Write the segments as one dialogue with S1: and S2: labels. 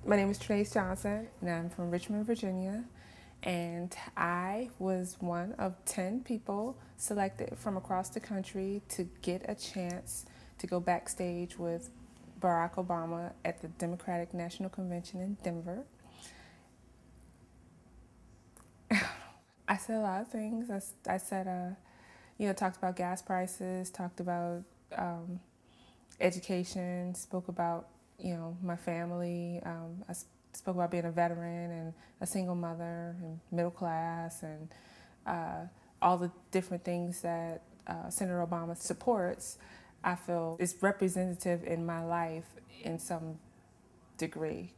S1: My name is Trinace Johnson, and I'm from Richmond, Virginia. And I was one of 10 people selected from across the country to get a chance to go backstage with Barack Obama at the Democratic National Convention in Denver. I said a lot of things. I said, talked about gas prices, talked about education, spoke about, my family. I spoke about being a veteran and a single mother and middle class and all the different things that Senator Obama supports. I feel is representative in my life in some degree.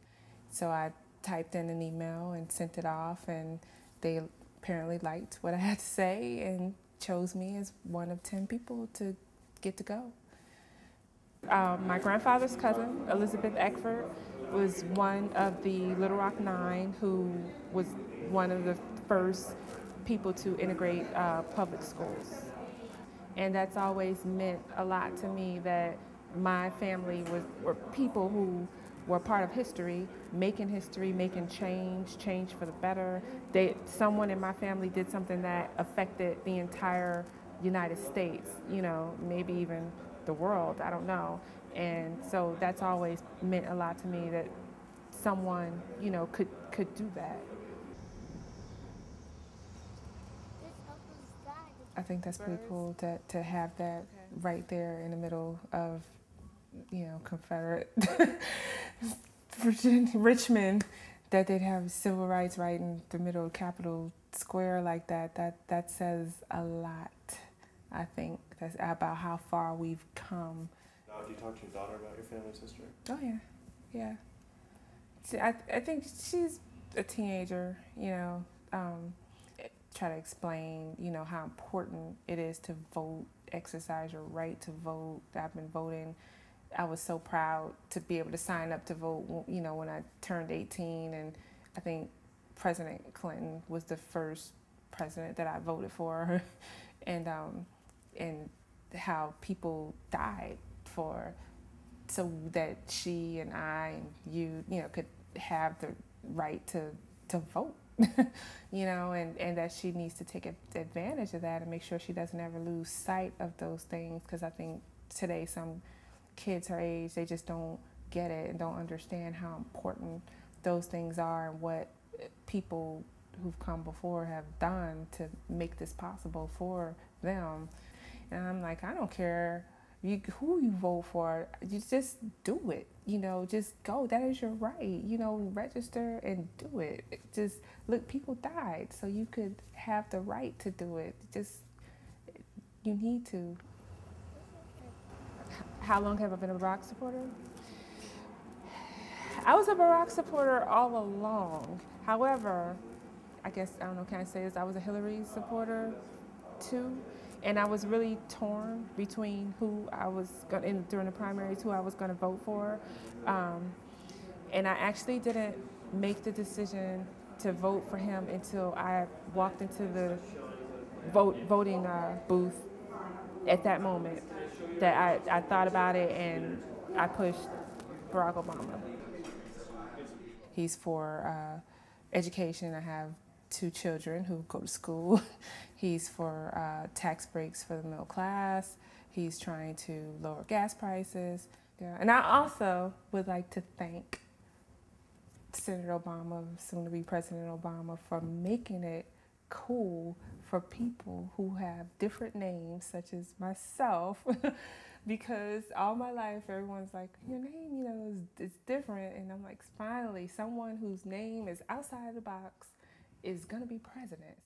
S1: So I typed in an email and sent it off, and they apparently liked what I had to say and chose me as one of 10 people to get to go. My grandfather's cousin, Elizabeth Eckford, was one of the Little Rock Nine who was one of the first people to integrate public schools. And that's always meant a lot to me that my family were people who were part of history, making change for the better. Someone in my family did something that affected the entire United States, maybe even the world, I don't know. And so that's always meant a lot to me that someone, could do that. I think that's pretty cool to have that right there in the middle of, Confederate Richmond, that they'd have civil rights right in the middle of Capitol Square like that. That says a lot, I think. That's about how far we've come.
S2: Now, do you talk to your daughter about your family's history?
S1: Oh, yeah. Yeah. I think she's a teenager, try to explain, how important it is to vote, exercise your right to vote. I've been voting. I was so proud to be able to sign up to vote, when I turned 18. And I think President Clinton was the first president that I voted for. and how people died so that she and I and you, could have the right to vote. And that she needs to take advantage of that and make sure she doesn't ever lose sight of those things, because I think today some kids her age, they just don't get it and don't understand how important those things are and what people who've come before have done to make this possible for them. And I'm like, I don't care who you vote for, you just do it, just go. That is your right, register and do it. Just look, people died so you could have the right to do it. You need to. How long have I been a Barack supporter? I was a Barack supporter all along. However, I guess, I don't know, can I say this? I was a Hillary supporter too. And I was really torn between who I was during the primaries, who I was going to vote for. And I actually didn't make the decision to vote for him until I walked into the voting booth at that moment. That I thought about it and I pushed Barack Obama. He's for education. I have 2 children who go to school. He's for tax breaks for the middle class. He's trying to lower gas prices. Yeah. And I also would like to thank Senator Obama, soon to be President Obama, for making it cool for people who have different names, such as myself, because all my life everyone's like, your name, is different. And I'm like, finally, someone whose name is outside the box is going to be president.